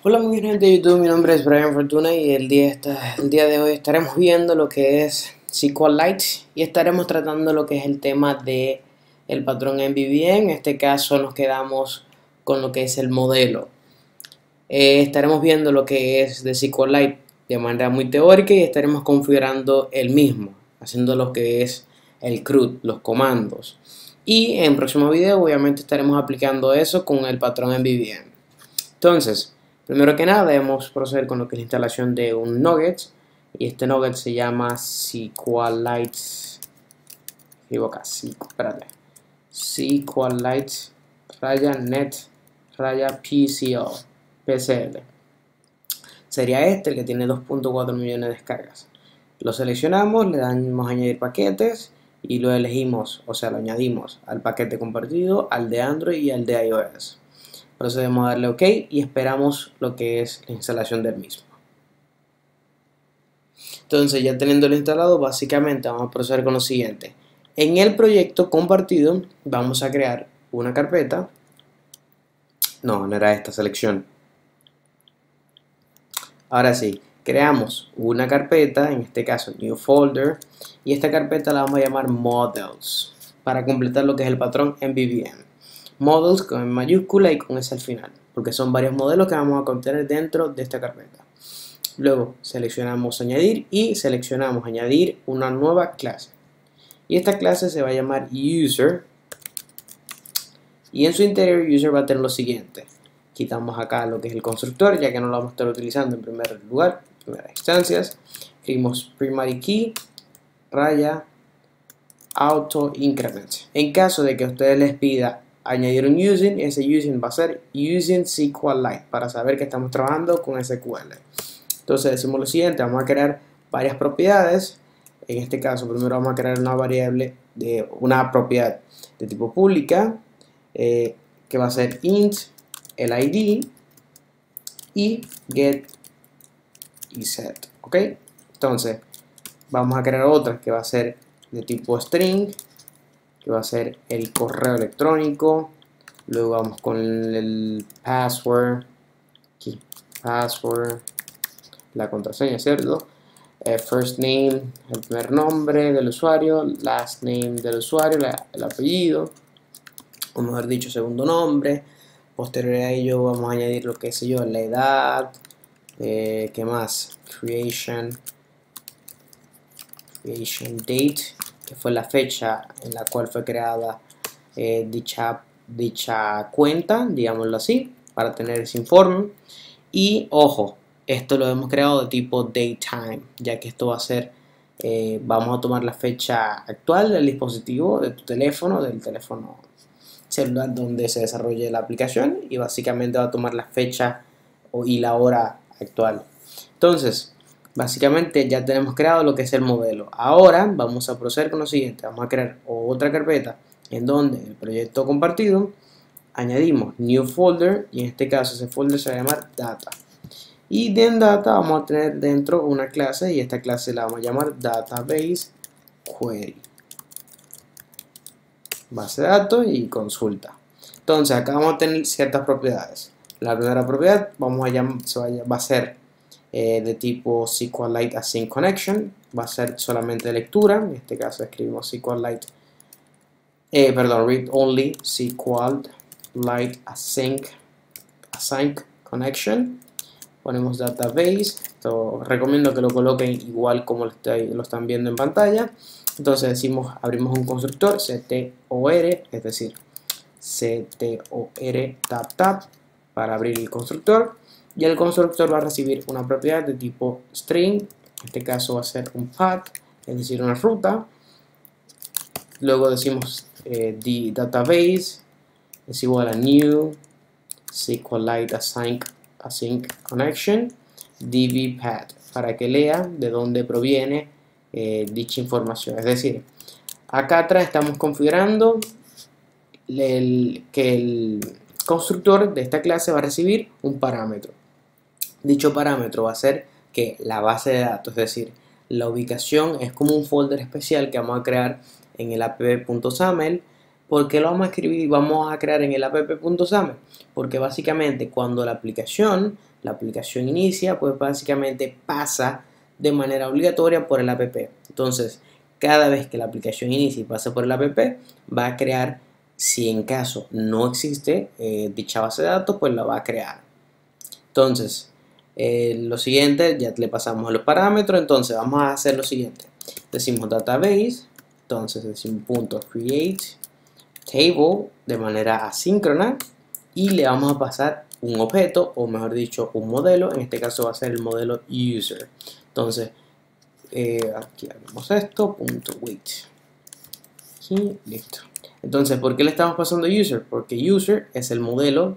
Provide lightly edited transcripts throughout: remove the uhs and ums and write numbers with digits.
Hola muy bien gente de YouTube, mi nombre es Brian Fortuna y el día de hoy estaremos viendo lo que es SQLite y estaremos tratando lo que es el tema de el patrón MVVM. En este caso nos quedamos con lo que es el modelo. Estaremos viendo lo que es de SQLite de manera muy teórica y estaremos configurando el mismo, haciendo lo que es el CRUD, los comandos. Y en el próximo video obviamente estaremos aplicando eso con el patrón MVVM. Entonces, primero que nada debemos proceder con lo que es la instalación de un nugget y este nugget se llama SQLite, espérate, SQLite raya net raya PCL. Sería este el que tiene 2.4 millones de descargas. Lo seleccionamos, le damos a añadir paquetes y lo elegimos, o sea, lo añadimos al paquete compartido, al de Android y al de iOS. Procedemos a darle OK y esperamos lo que es la instalación del mismo. Entonces, ya teniéndolo instalado, básicamente vamos a proceder con lo siguiente. En el proyecto compartido vamos a crear una carpeta. No era esta selección. Ahora sí, creamos una carpeta, en este caso New Folder, y esta carpeta la vamos a llamar Models, para completar lo que es el patrón MVVM. Models con mayúscula y con S al final, porque son varios modelos que vamos a contener dentro de esta carpeta. Luego seleccionamos añadir y seleccionamos añadir una nueva clase. Y esta clase se va a llamar user y en su interior user va a tener lo siguiente. Quitamos acá lo que es el constructor, ya que no lo vamos a estar utilizando en primer lugar, en primeras instancias. Escribimos primary key raya auto increment. En caso de que a ustedes les pida añadir un using, ese using va a ser using SQLite para saber que estamos trabajando con SQL. Entonces decimos lo siguiente, vamos a crear varias propiedades. En este caso primero vamos a crear una variable de una propiedad de tipo pública que va a ser int el id y get y set. ¿Ok? Entonces vamos a crear otra que va a ser de tipo string, que va a ser el correo electrónico. Luego vamos con el password, aquí, password, la contraseña, ¿cierto? First name, el primer nombre del usuario, last name del usuario, el apellido, o mejor dicho, segundo nombre. Posterior a ello vamos a añadir lo que sé yo, la edad, ¿qué más? Creation date, que fue la fecha en la cual fue creada dicha cuenta, digámoslo así, para tener ese informe. Y ojo, esto lo hemos creado de tipo datetime, ya que esto va a ser, vamos a tomar la fecha actual del dispositivo, de tu teléfono, del teléfono celular donde se desarrolle la aplicación, y básicamente va a tomar la fecha y la hora actual. Entonces, básicamente ya tenemos creado lo que es el modelo. Ahora vamos a proceder con lo siguiente. Vamos a crear otra carpeta en donde el proyecto compartido añadimos new folder y en este caso ese folder se va a llamar data. Y de en data vamos a tener dentro una clase y esta clase la vamos a llamar database query. Base de datos y consulta. Entonces acá vamos a tener ciertas propiedades. La primera propiedad va a ser de tipo SQLite Async Connection, va a ser solamente de lectura, en este caso escribimos SQLite, read only SQLite Async Connection, ponemos database, esto recomiendo que lo coloquen igual como lo están viendo en pantalla. Entonces decimos, abrimos un constructor, ctor, es decir, ctor tab para abrir el constructor, y el constructor va a recibir una propiedad de tipo string, en este caso va a ser un path, es decir, una ruta. Luego decimos the database es igual a new SQLite async connection dbpath para que lea de dónde proviene dicha información. Es decir, acá atrás estamos configurando que el constructor de esta clase va a recibir un parámetro. Dicho parámetro va a ser que la base de datos, es decir, la ubicación es como un folder especial que vamos a crear en el app.saml ¿Por qué lo vamos a escribir y vamos a crear en el app.same? Porque básicamente cuando la aplicación inicia, pues básicamente pasa de manera obligatoria por el app. Entonces, cada vez que la aplicación inicie y pase por el app, va a crear, si en caso no existe dicha base de datos, pues la va a crear. Entonces, lo siguiente, ya le pasamos a los parámetros, entonces vamos a hacer lo siguiente. Decimos database, entonces decimos .create table de manera asíncrona y le vamos a pasar un objeto, o mejor dicho, un modelo. En este caso va a ser el modelo user. Entonces, aquí hagamos esto, .wait. Y listo. Entonces, ¿por qué le estamos pasando user? Porque user es el modelo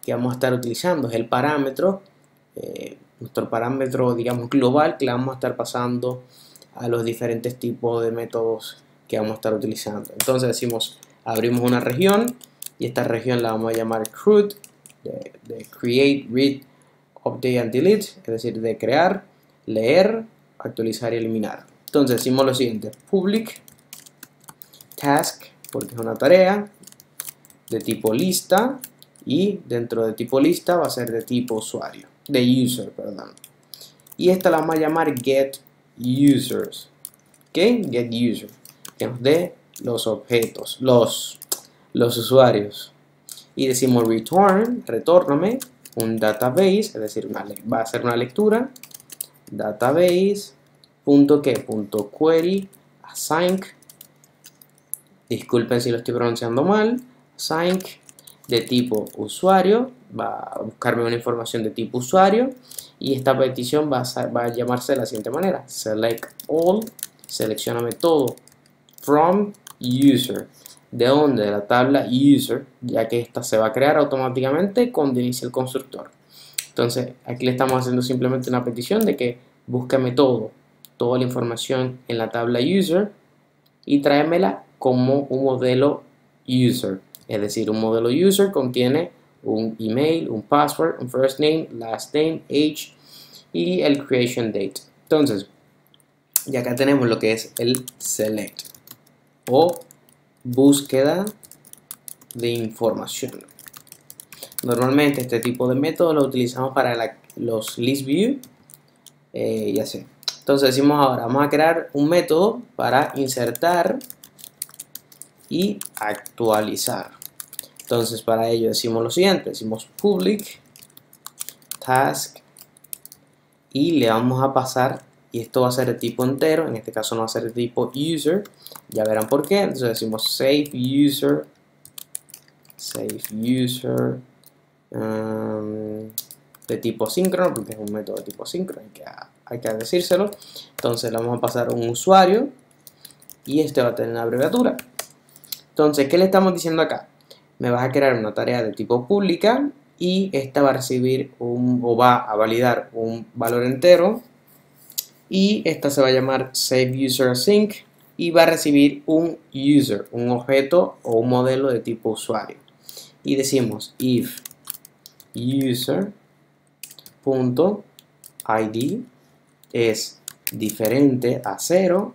que vamos a estar utilizando, es el parámetro, nuestro parámetro, digamos, global, que le vamos a estar pasando a los diferentes tipos de métodos que vamos a estar utilizando. Entonces decimos, abrimos una región y esta región la vamos a llamar CRUD, de create, read, update and delete, es decir, de crear, leer, actualizar y eliminar. Entonces decimos lo siguiente, public task, porque es una tarea de tipo lista, y dentro de tipo lista va a ser de tipo usuario, de user, perdón. Y esta la vamos a llamar get users, ¿ok? Get user, que nos dé los objetos, los usuarios. Y decimos return, retórname un database, es decir, va a ser una lectura, database, query, async, disculpen si lo estoy pronunciando mal, async de tipo usuario, va a buscarme una información de tipo usuario, y esta petición va a llamarse de la siguiente manera, select all, seleccioname todo, from user, de donde, de la tabla user, ya que esta se va a crear automáticamente cuando inicie el constructor. Entonces aquí le estamos haciendo simplemente una petición de que búscame toda la información en la tabla user y tráemela como un modelo user. Es decir, un modelo user contiene un email, un password, un first name, last name, age y el creation date. Entonces, y acá tenemos lo que es el select o búsqueda de información. Normalmente este tipo de método lo utilizamos para los list view y así. Entonces decimos ahora, vamos a crear un método para insertar y actualizar. Entonces para ello decimos lo siguiente, decimos public task y le vamos a pasar, y esto va a ser de tipo entero, en este caso no va a ser de tipo user, ya verán por qué. Entonces decimos save user de tipo síncrono, porque es un método de tipo síncrono, hay que decírselo. Entonces le vamos a pasar un usuario y este va a tener una abreviatura. Entonces, ¿qué le estamos diciendo acá? Me vas a crear una tarea de tipo pública y esta va a recibir o va a validar un valor entero, y esta se va a llamar SaveUserAsync y va a recibir un user, un objeto o un modelo de tipo usuario. Y decimos if user.id es diferente a 0,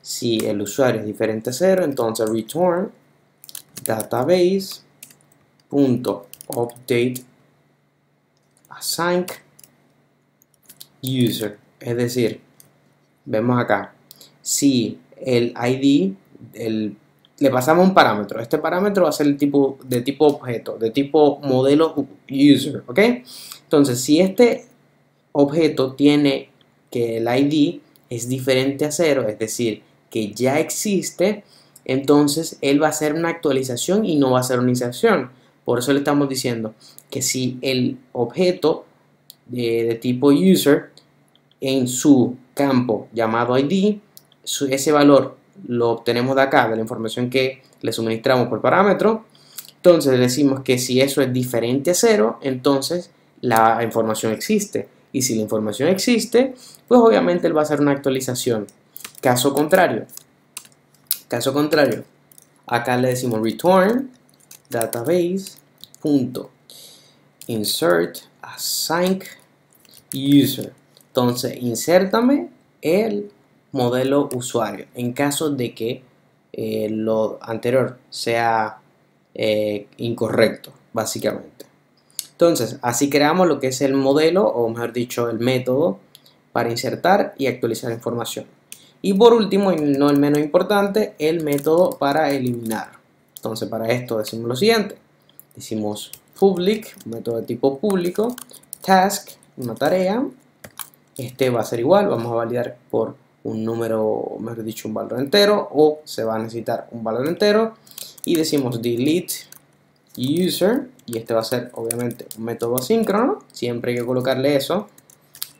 si el usuario es diferente a 0, entonces return database.update async user. Es decir, vemos acá, si el ID, le pasamos un parámetro, este parámetro va a ser de tipo objeto, de tipo modelo user, ¿ok? Entonces, si este objeto tiene que el ID es diferente a 0, es decir, que ya existe, entonces él va a hacer una actualización y no va a hacer una inserción. Por eso le estamos diciendo que si el objeto de tipo user en su campo llamado ID, ese valor lo obtenemos de acá, de la información que le suministramos por parámetro, entonces decimos que si eso es diferente a 0, entonces la información existe. Y si la información existe, pues obviamente él va a hacer una actualización. Caso contrario, acá le decimos return database.insert async user. Entonces, insértame el modelo usuario en caso de que lo anterior sea incorrecto, básicamente. Entonces, así creamos lo que es el modelo, o mejor dicho, el método para insertar y actualizar información. Y por último, y no el menos importante, el método para eliminar. Entonces, para esto decimos lo siguiente. Decimos public, un método de tipo público, task, una tarea. Este va a ser igual, vamos a validar por un número, mejor dicho, un valor entero, o se va a necesitar un valor entero. Y decimos delete user, y este va a ser obviamente un método asíncrono, siempre hay que colocarle eso.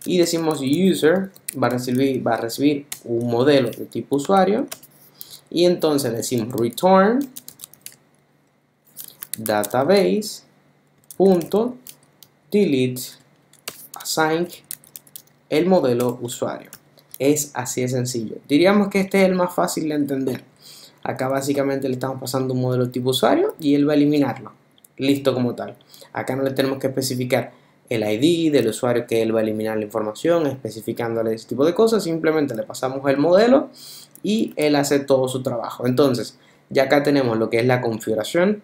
Y decimos user va a recibir un modelo de tipo usuario, y entonces decimos return database punto delete async el modelo usuario. Es así de sencillo. Diríamos que este es el más fácil de entender. Acá básicamente le estamos pasando un modelo tipo usuario y él va a eliminarlo. Listo como tal. Acá no le tenemos que especificar el ID del usuario que él va a eliminar la información, especificándole ese tipo de cosas. Simplemente le pasamos el modelo y él hace todo su trabajo. Entonces, ya acá tenemos lo que es la configuración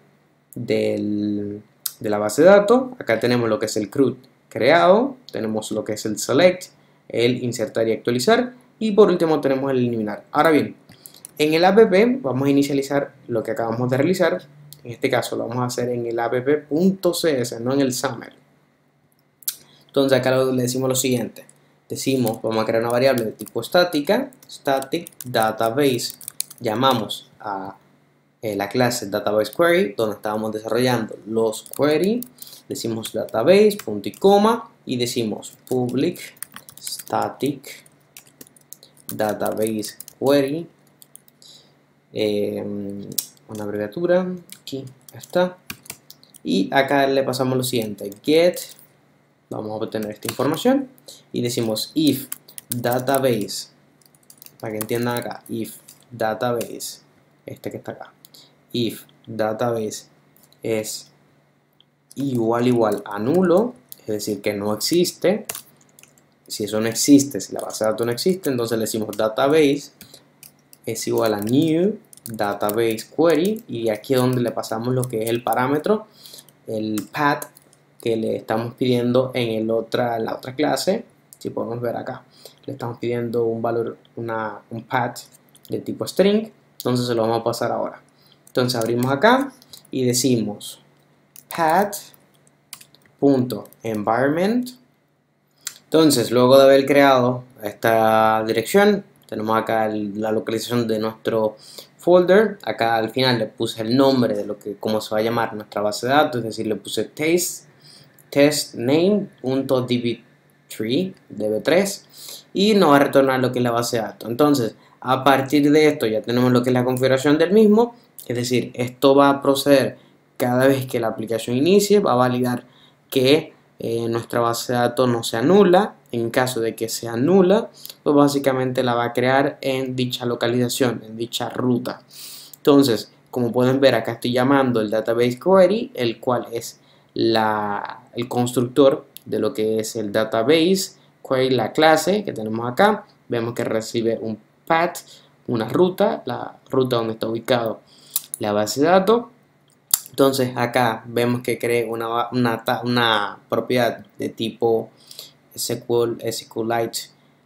de la base de datos. Acá tenemos lo que es el CRUD creado, tenemos lo que es el select, el insertar y actualizar, y por último tenemos el eliminar. Ahora bien, en el app vamos a inicializar lo que acabamos de realizar. En este caso lo vamos a hacer en el app.cs, no en el SAML. Entonces acá le decimos lo siguiente. Decimos, vamos a crear una variable de tipo estática, static database. Llamamos a la clase database query, donde estábamos desarrollando los query. Decimos database, punto y coma, y decimos public static database query, una abreviatura, aquí está, y acá le pasamos lo siguiente, get, vamos a obtener esta información, y decimos if database, para que entiendan acá, if database, este que está acá, if database es igual a nulo, es decir, que no existe. Si eso no existe, si la base de datos no existe, entonces le decimos database es igual a new database query, y aquí es donde le pasamos lo que es el parámetro, el path que le estamos pidiendo en la otra clase. Si podemos ver acá, le estamos pidiendo un valor, un path de tipo string, entonces se lo vamos a pasar ahora. Entonces abrimos acá y decimos path.environment. Entonces, luego de haber creado esta dirección, tenemos acá la localización de nuestro folder. Acá al final le puse el nombre de cómo se va a llamar nuestra base de datos, es decir, le puse testname.db3, db3, y nos va a retornar lo que es la base de datos. Entonces, a partir de esto ya tenemos lo que es la configuración del mismo, es decir, esto va a proceder cada vez que la aplicación inicie, va a validar que nuestra base de datos no sea nula. En caso de que sea nula, pues básicamente la va a crear en dicha localización, en dicha ruta. Entonces, como pueden ver, acá estoy llamando el database query, el cual es el constructor de lo que es el database query, la clase que tenemos acá. Vemos que recibe un path, una ruta, la ruta donde está ubicado la base de datos. Entonces acá vemos que creé una propiedad de tipo SQLite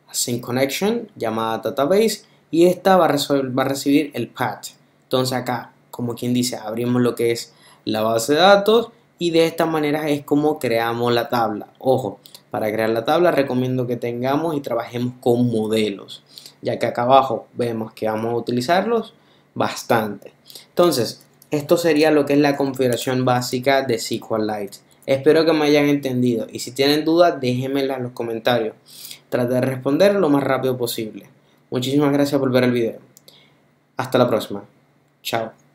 Async Connection llamada database, y esta va a recibir el path. Entonces acá, como quien dice, abrimos lo que es la base de datos, y de esta manera es como creamos la tabla. Ojo, para crear la tabla recomiendo que tengamos y trabajemos con modelos, ya que acá abajo vemos que vamos a utilizarlos bastante. Entonces, esto sería lo que es la configuración básica de SQLite. Espero que me hayan entendido, y si tienen dudas déjenmela en los comentarios. Traté de responder lo más rápido posible. Muchísimas gracias por ver el video. Hasta la próxima. Chao.